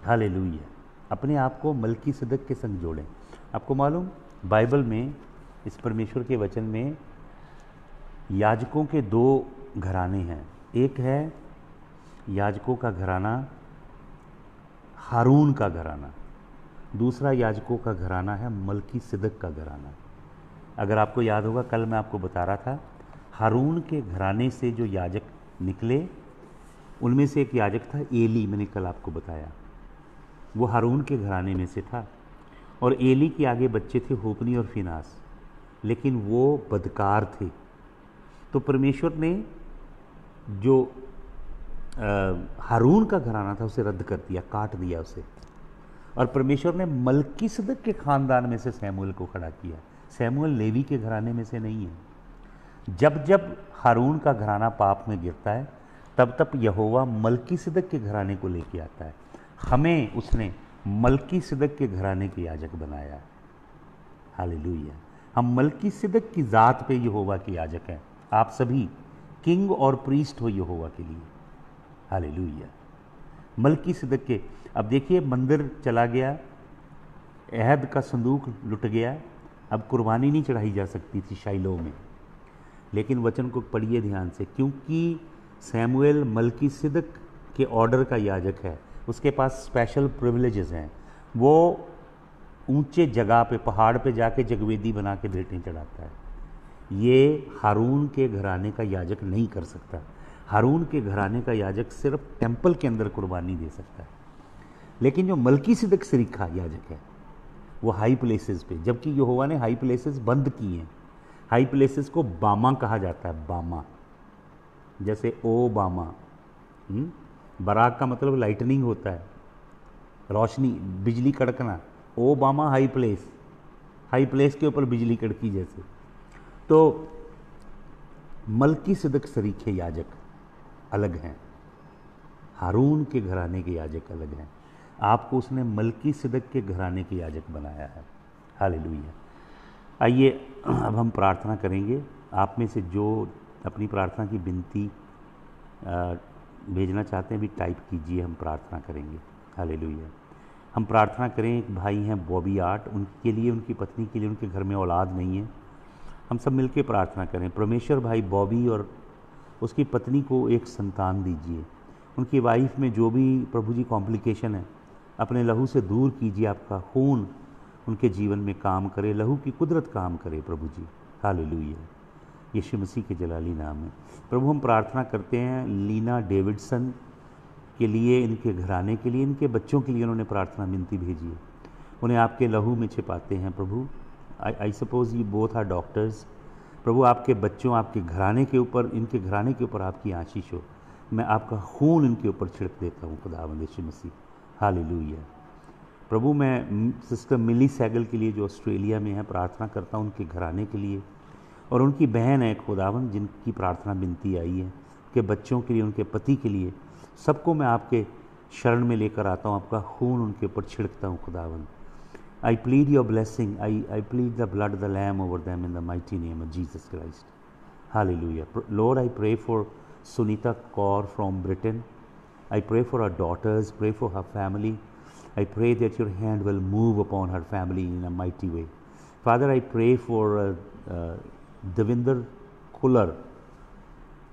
hallelujah. अपने आप को मल्कीसेदक के संग जोड़ें। आपको मालूम, बाइबल में, इस परमेश्वर के वचन में, याजकों के दो घराने हैं। एक है याजकों का घराना, हारून का घराना। दूसरा याजकों का घराना है मल्कीसेदक का घराना। अगर आपको याद होगा, कल मैं आपको बता रहा था, हारून के घराने से जो याजक निकले, उनमें से एक याजक था एली। मैंने कल आपको बताया, वो हारून के घराने में से था। और एली के आगे बच्चे थे होपनी और फिनास, लेकिन वो बदकार थे। तो परमेश्वर ने जो हारून का घराना था उसे रद्द कर दिया, काट दिया उसे, और परमेश्वर ने मल्कीसेदक के खानदान में से सैमुएल को खड़ा किया। सैमुएल लेवी के घराने में से नहीं है। जब जब हारून का घराना पाप में गिरता है, तब तब यहोवा मल्कीसेदक के घराने को लेके आता है। हमें उसने मल्कीसेदक के घराने के याजक बनाया। हालेलुया। हम मल्कीसेदक की ज़ात पे यहोवा के याजक हैं। आप सभी किंग और प्रीस्ट हो यहोवा के लिए। हालेलुया। मलकीसिदक के, अब देखिए मंदिर चला गया, अहद का संदूक लुट गया, अब कुर्बानी नहीं चढ़ाई जा सकती थी शाइलो में। लेकिन वचन को पढ़िए ध्यान से, क्योंकि सैमुएल मलकीसिदक के ऑर्डर का याजक है, उसके पास स्पेशल प्रिविलेजेस हैं। वो ऊंचे जगह पे, पहाड़ पे जाके जगवेदी बना के भेंटें चढ़ाता है। ये हारून के घराने का याजक नहीं कर सकता। हारून के घराने का याजक सिर्फ टेंपल के अंदर कुर्बानी दे सकता है। लेकिन जो मलकीसिदक सरीखा याजक है वो हाई प्लेसेस पे, जबकि यहोवा ने हाई प्लेसेस बंद किए हैं। हाई प्लेसेस को बामा कहा जाता है, बामा, जैसे ओ बामा। बराक का मतलब लाइटनिंग होता है, रोशनी, बिजली कड़कना। ओ बामा हाई प्लेस, हाई प्लेस के ऊपर बिजली कड़की जैसे। तो मलकीसिदक सरीखे याजक अलग हैं, हारून के घराने के याजक अलग हैं। आपको उसने मलकीसिदक के घराने के याजक बनाया है। हालेलुया। आइए अब हम प्रार्थना करेंगे। आप में से जो अपनी प्रार्थना की विनती भेजना चाहते हैं भी टाइप कीजिए, हम प्रार्थना करेंगे। हालेलुया। हम प्रार्थना करें, एक भाई हैं बॉबी आर्ट, उनके लिए, उनकी पत्नी के लिए, उनके घर में औलाद नहीं है। हम सब मिलकर प्रार्थना करें, परमेश्वर भाई बॉबी और उसकी पत्नी को एक संतान दीजिए। उनकी वाइफ में जो भी प्रभु जी कॉम्प्लिकेशन है, अपने लहू से दूर कीजिए। आपका खून उनके जीवन में काम करे, लहू की कुदरत काम करे प्रभु जी। हालेलुया। यीशु मसीह के जलाली नाम में प्रभु हम प्रार्थना करते हैं लीना डेविडसन के लिए, इनके घराने के लिए, इनके बच्चों के लिए उन्होंने प्रार्थना विनती भेजी है। उन्हें आपके लहू में छिपाते हैं प्रभु। आई सपोज ये बोथ आर डॉक्टर्स। प्रभु आपके बच्चों, आपके घराने के ऊपर, इनके घराने के ऊपर आपकी आशीष हो। मैं आपका खून इनके ऊपर छिड़क देता हूँ खुदावंद यीशु मसीह। हालेलुया। प्रभु मैं सिस्टर मिली सैगल के लिए जो ऑस्ट्रेलिया में है प्रार्थना करता हूँ, उनके घराने के लिए, और उनकी बहन है खुदावंद जिनकी प्रार्थना विनती आई है, उनके बच्चों के लिए, उनके पति के लिए, सबको मैं आपके शरण में लेकर आता हूँ। आपका खून उनके ऊपर छिड़कता हूँ खुदावंद। I plead your blessing. I plead the blood of the Lamb over them in the mighty name of Jesus Christ. Hallelujah. Lord, I pray for Sunita Kaur from Britain. I pray for her daughters, pray for her family. I pray that your hand will move upon her family in a mighty way. Father, I pray for Devinder Kular.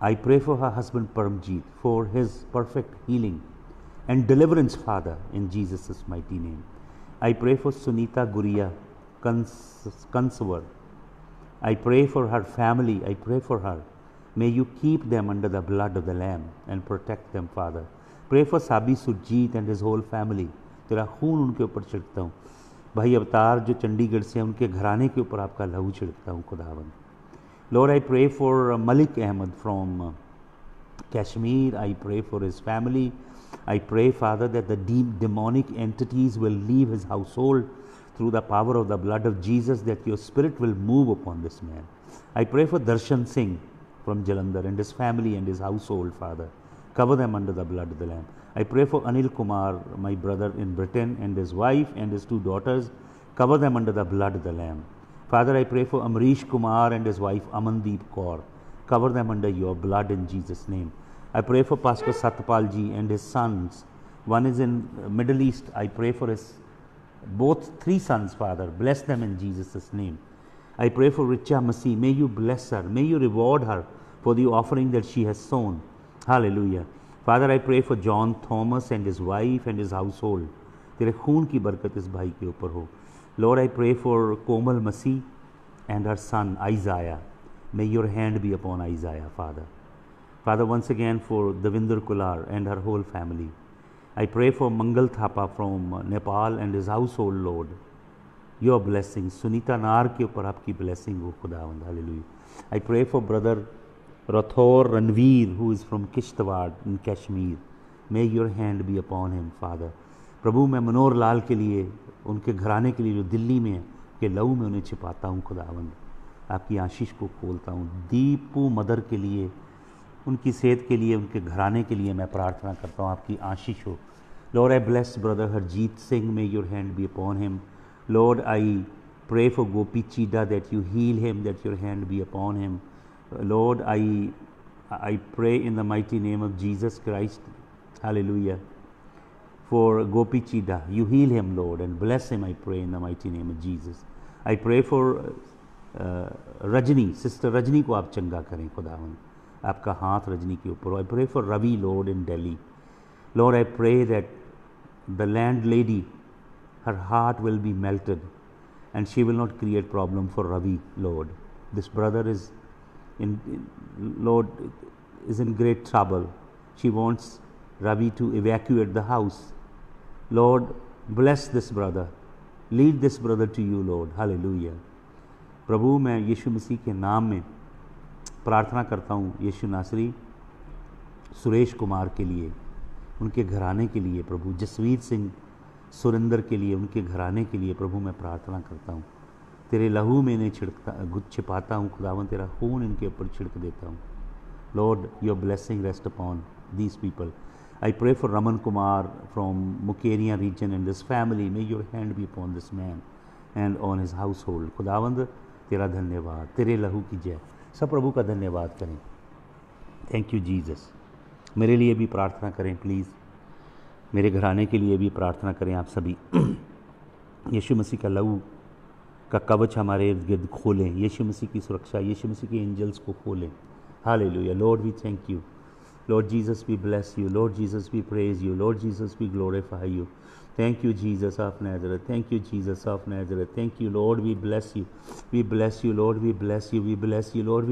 I pray for her husband Paramjeet, for his perfect healing and deliverance, Father, in Jesus' mighty name. I pray for Sunita Guria Kanswar. I pray for her family. I pray for her. May you keep them under the blood of the Lamb and protect them, Father. Pray for Sabi Surjeet and his whole family. तेरा खून उनके ऊपर छिड़कता हूँ। भाई अवतार जो चंडीगढ़ से, उनके घराने के ऊपर आपका लहू छिड़कता हूँ खुदावंद। Lord, I pray for Malik Ahmed from Kashmir. I pray for his family. I pray, Father, that the demonic entities will leave his household through the power of the blood of Jesus, that your spirit will move upon this man. I pray for Darshan Singh from Jalandhar and his family and his household, Father. Cover them under the blood of the Lamb. I pray for Anil Kumar, my brother in Britain, and his wife and his 2 daughters. Cover them under the blood of the Lamb. Father, I pray for Amrish Kumar and his wife Amandeep Kaur. Cover them under your blood in Jesus' name. I pray for Pastor Satpal ji and his sons. One is in Middle East. I pray for his both 3 sons, Father. Bless them in Jesus' name. I pray for Richa Masih. May you bless her. May you reward her for the offering that she has sown. Hallelujah. Father, I pray for John Thomas and his wife and his household. तेरे खून की बरकत इस भाई के ऊपर हो. Lord, I pray for Komal Masih and her son Isaiah. May your hand be upon Isaiah, Father. Father, once again for Devinder Kular and her whole family. I pray for Mangal Thapa from Nepal and his household, Lord. Your blessings. Sunita Nar के ऊपर आपकी blessing हो खुदावंद. Hallelujah. I pray for brother Rathor Ranveer, who is from Kishtwar in Kashmir. May your hand be upon him, Father. प्रभु मैं मनोहर लाल के लिए, उनके घराने के लिए जो दिल्ली में है, के लहू में उन्हें छिपाता हूँ खुदावंद. आपकी आशीष को खोलता हूँ. दीपू मदर के लिए, उनकी सेहत के लिए, उनके घराने के लिए मैं प्रार्थना करता हूँ आपकी आशीष हो. Lord, I bless brother Harjeet Singh. May your hand be upon him. Lord, I pray for Gopi Chida that you heal him, that your hand be upon him. Lord, I pray in the mighty name of Jesus Christ Hallelujah. For Gopi Chida, you heal him, Lord, and bless him, I pray, in the mighty name of Jesus. I pray for Rajni, Sister Rajni को आप चंगा करें खुदावन, आपका हाथ रजनी के ऊपर. I pray for Ravi, Lord, in Delhi. Lord, I pray that the landlady, her heart will be melted and she will not create problem for Ravi, Lord. This brother is Lord, is in great trouble. She wants Ravi to evacuate the house. Lord, bless this brother. Lead this brother to you, Lord. Hallelujah. प्रभु, मैं यीशु मसीह के नाम में प्रार्थना करता हूँ यीशु नासरी सुरेश कुमार के लिए, उनके घराने के लिए प्रभु, जसवीर सिंह सुरेंद्र के लिए, उनके घराने के लिए प्रभु मैं प्रार्थना करता हूँ. तेरे लहू में इन्हें छिपाता हूँ खुदावन, तेरा खून इनके ऊपर छिड़क देता हूँ. Lord, your blessing rest upon these people. I pray for Raman Kumar from Mukeria region and this family. May your hand be upon this man and on his household. खुदावंद तेरा धन्यवाद, तेरे लहू की जय. सब प्रभु का धन्यवाद करें. Thank you Jesus. मेरे लिए भी प्रार्थना करें प्लीज़, मेरे घराने के लिए भी प्रार्थना करें आप सभी. यीशु मसीह का लहू का कवच हमारे इर्द गिर्द खोलें. यीशु मसीह की सुरक्षा, यीशु मसीह के एंजल्स को खोलें. Hallelujah. Lord we thank you. Lord Jesus, we bless you. Lord Jesus, we praise you. Lord Jesus, we glorify you. Thank you, Jesus of Nazareth. Thank you, Jesus of Nazareth. Thank you, Lord. We bless you. We bless you, Lord. We bless you. We bless you, Lord.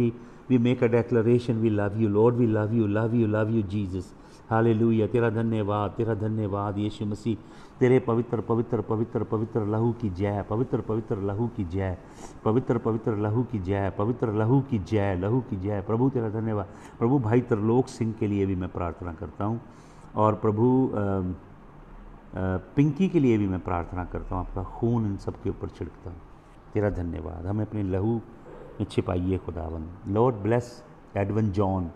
We make a declaration. We love you, Lord. We love you, love you, love you, Jesus. Hallelujah. तेरा धन्यवाद यीशु मसीह. तेरे पवित्र पवित्र पवित्र पवित्र लहू की जय, पवित्र पवित्र लहू की जय, पवित्र पवित्र लहू की जय, पवित्र लहू की जय, लहू की जय. प्रभु तेरा धन्यवाद. प्रभु भाई त्रिलोक सिंह के लिए भी मैं प्रार्थना करता हूँ, और प्रभु पिंकी के लिए भी मैं प्रार्थना करता हूँ. आपका खून इन सब के ऊपर छिड़कता हूँ. तेरा धन्यवाद. हमें अपने लहू में छिपाइए खुदावन. Lord bless Edwan John.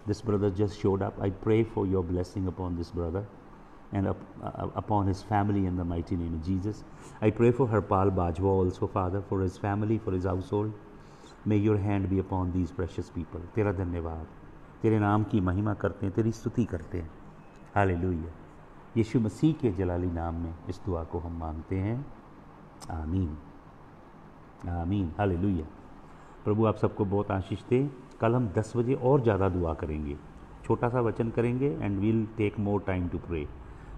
This brother just showed up. I pray for your blessing upon this brother and upon his family in the mighty name of Jesus. I pray for Harpal Bajwa also, Father, for his family, for his household. May your hand be upon these precious people. तेरा धन्यवाद. तेरे नाम की महिमा करते हैं, तेरी स्तुति करते हैं. हालेलुया. यीशु मसीह के जलाली नाम में इस दुआ को हम मांगते हैं. आमीन, आमीन. हालेलुया. प्रभु आप सबको बहुत आशीष दे. कल हम 10 बजे और ज़्यादा दुआ करेंगे, छोटा सा वचन करेंगे, and we'll take more time to pray.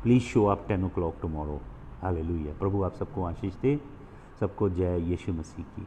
Please show up 10 o'clock tomorrow. Hallelujah. प्रभु आप सबको आशीष दे. सबको जय यीशु मसीह की.